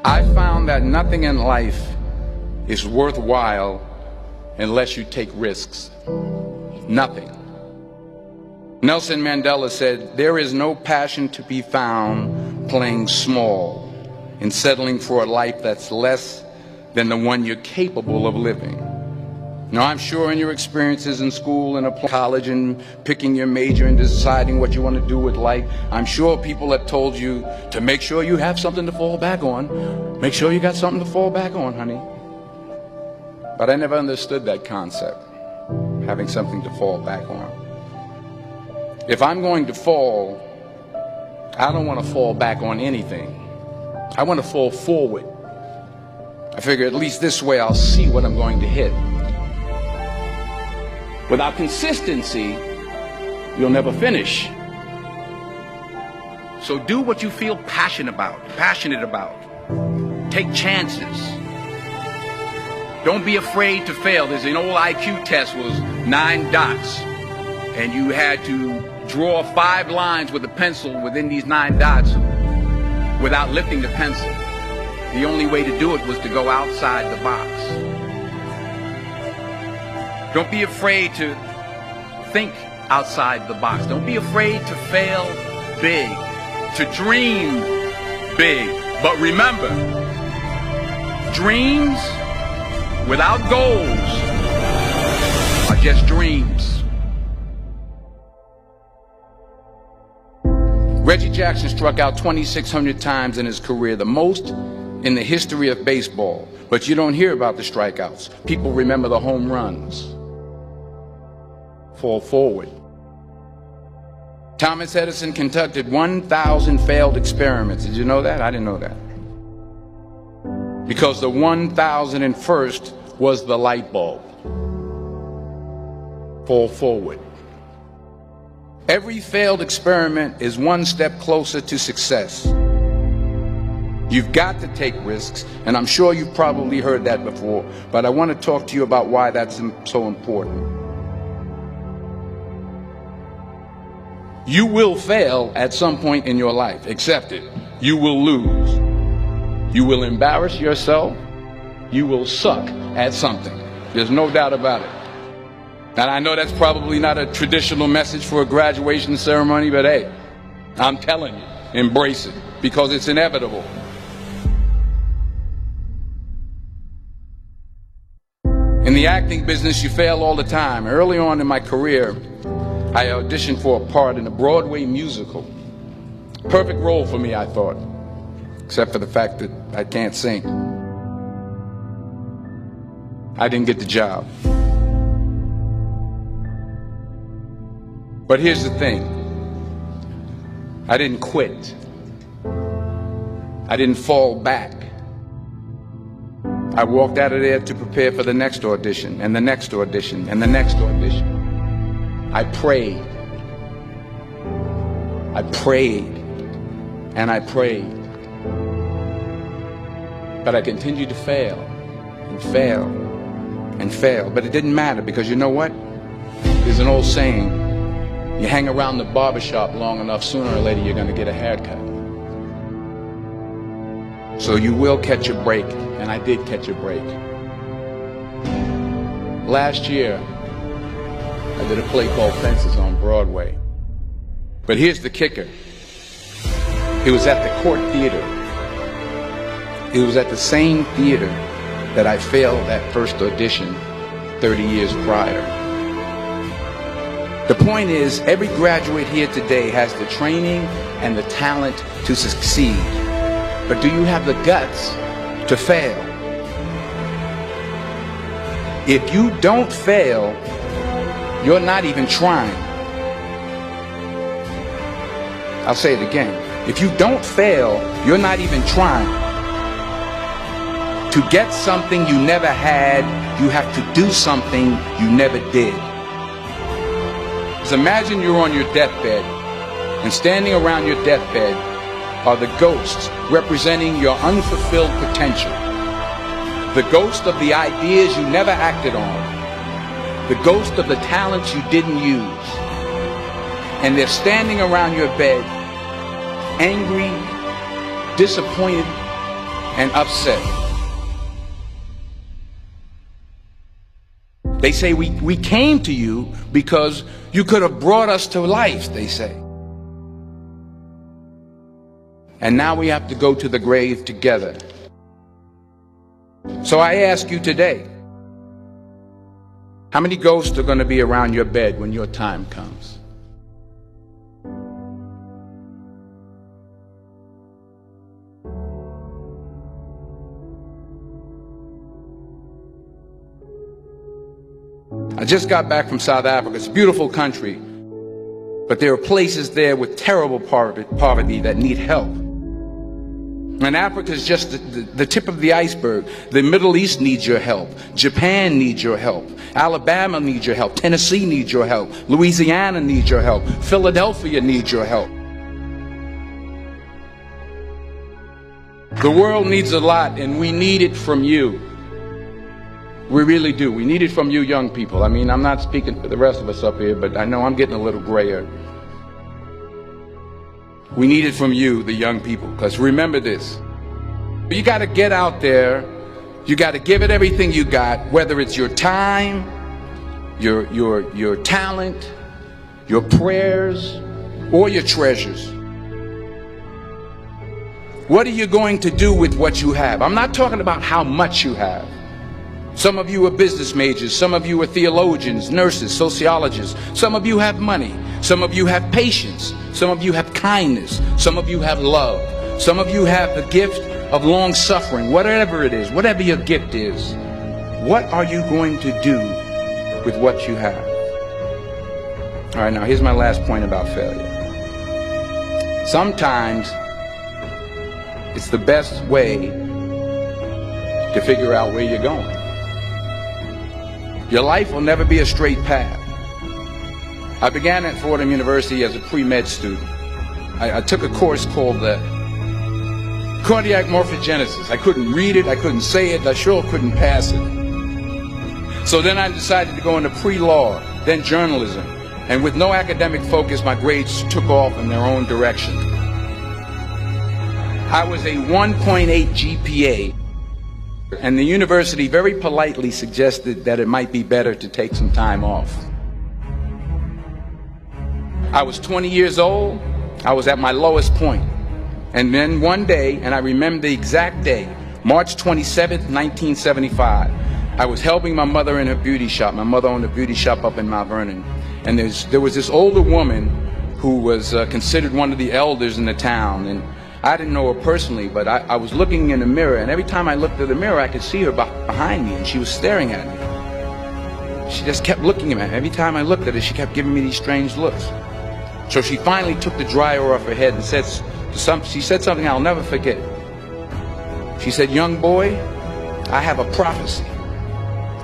I found that nothing in life is worthwhile unless you take risks. Nothing. Nelson Mandela said, "There is no passion to be found playing small and settling for a life that's less than the one you're capable of living." Now, I'm sure in your experiences in school and college and picking your major and deciding what you want to do with life, I'm sure people have told you to make sure you have something to fall back on. Make sure you got something to fall back on, honey. But I never understood that concept, having something to fall back on. If I'm going to fall, I don't want to fall back on anything. I want to fall forward. I figure at least this way I'll see what I'm going to hit. Without consistency, you'll never finish. So do what you feel passionate about. Take chances. Don't be afraid to fail. There's an old IQ test, was 9 dots, and you had to draw 5 lines with a pencil within these 9 dots without lifting the pencil. The only way to do it was to go outside the box. Don't be afraid to think outside the box. Don't be afraid to fail big, to dream big. But remember, dreams without goals are just dreams. Reggie Jackson struck out 2,600 times in his career, the most in the history of baseball. But you don't hear about the strikeouts. People remember the home runs. Fall forward. Thomas Edison conducted 1,000 failed experiments. Did you know that? I didn't know that. Because the 1,001st was the light bulb. Fall forward. Every failed experiment is one step closer to success. You've got to take risks, and I'm sure you've probably heard that before, but I want to talk to you about why that's so important. You will fail at some point in your life. Accept it. You will lose. You will embarrass yourself. You will suck at something. There's no doubt about it. And I know that's probably not a traditional message for a graduation ceremony, but hey, I'm telling you, embrace it, because it's inevitable. In the acting business, you fail all the time. Early on in my career, I auditioned for a part in a Broadway musical. Perfect role for me, I thought, except for the fact that I can't sing. I didn't get the job. But here's the thing. I didn't quit. I didn't fall back. I walked out of there to prepare for the next audition, and the next audition, and the next audition. I prayed. I prayed. And I prayed. But I continued to fail and fail and fail. But it didn't matter, because you know what? There's an old saying, you hang around the barbershop long enough, sooner or later you're going to get a haircut. So you will catch a break, and I did catch a break. Last year, I did a play called Fences on Broadway. But here's the kicker. It was at the Court Theater. It was at the same theater that I failed that first audition 30 years prior. The point is, every graduate here today has the training and the talent to succeed. But do you have the guts to fail? If you don't fail, you're not even trying. I'll say it again. If you don't fail, you're not even trying. To get something you never had, you have to do something you never did. So imagine you're on your deathbed, and standing around your deathbed are the ghosts representing your unfulfilled potential. The ghost of the ideas you never acted on. The ghost of the talents you didn't use. And they're standing around your bed, angry, disappointed, and upset. They say we came to you because you could have brought us to life, they say. And now we have to go to the grave together. So I ask you today, how many ghosts are going to be around your bed when your time comes? I just got back from South Africa. It's a beautiful country, but there are places there with terrible poverty that need help. And Africa is just the tip of the iceberg. The Middle East needs your help. Japan needs your help. Alabama needs your help. Tennessee needs your help. Louisiana needs your help. Philadelphia needs your help. The world needs a lot, and we need it from you. We really do. We need it from you young people. I mean, I'm not speaking for the rest of us up here, but I know I'm getting a little grayer. We need it from you, the young people, because remember this. You got to get out there. You got to give it everything you got, whether it's your time, your talent, your prayers, or your treasures. What are you going to do with what you have? I'm not talking about how much you have. Some of you are business majors, some of you are theologians, nurses, sociologists. Some of you have money, some of you have patience, some of you have kindness, some of you have love, some of you have the gift of long suffering. Whatever it is, whatever your gift is, what are you going to do with what you have? All right, now here's my last point about failure. Sometimes it's the best way to figure out where you're going. Your life will never be a straight path. I began at Fordham University as a pre-med student. I took a course called cardiac morphogenesis. I couldn't read it, I couldn't say it, I sure couldn't pass it. So then I decided to go into pre-law, then journalism. And with no academic focus, my grades took off in their own direction. I was a 1.8 GPA. And the university very politely suggested that it might be better to take some time off. I was 20 years old. I was at my lowest point. And then one day, and I remember the exact day, March 27th, 1975, I was helping my mother in her beauty shop. My mother owned a beauty shop up in Mount Vernon. And there was this older woman who was considered one of the elders in the town. And I didn't know her personally, but I was looking in the mirror, and every time I looked at the mirror, I could see her behind me, and she was staring at me. She just kept looking at me. Every time I looked at her, she kept giving me these strange looks. So she finally took the dryer off her head and she said something I'll never forget. She said, "Young boy, I have a prophecy,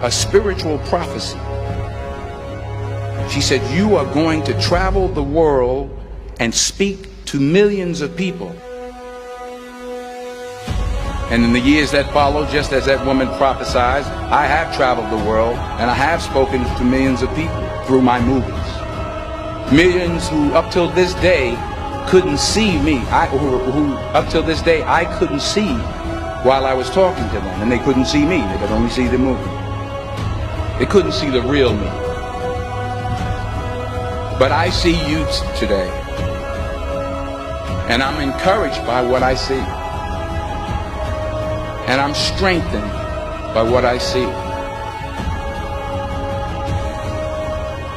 a spiritual prophecy." She said, "You are going to travel the world and speak to millions of people." And in the years that followed, just as that woman prophesied, I have traveled the world and I have spoken to millions of people through my movies. Millions who up till this day couldn't see me, who up till this day I couldn't see while I was talking to them, and they couldn't see me, they could only see the movie. They couldn't see the real me. But I see you today, and I'm encouraged by what I see. And I'm strengthened by what I see.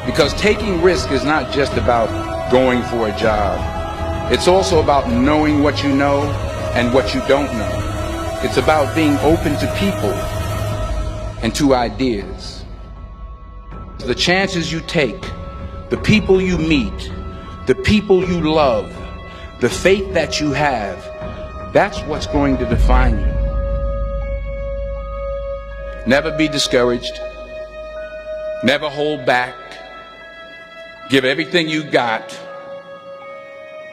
Because taking risk is not just about going for a job. It's also about knowing what you know and what you don't know. It's about being open to people and to ideas. The chances you take, the people you meet, the people you love, the faith that you have, that's what's going to define you. Never be discouraged. Never hold back. Give everything you got.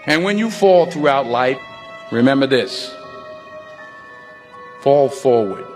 And when you fall throughout life, remember this: fall forward.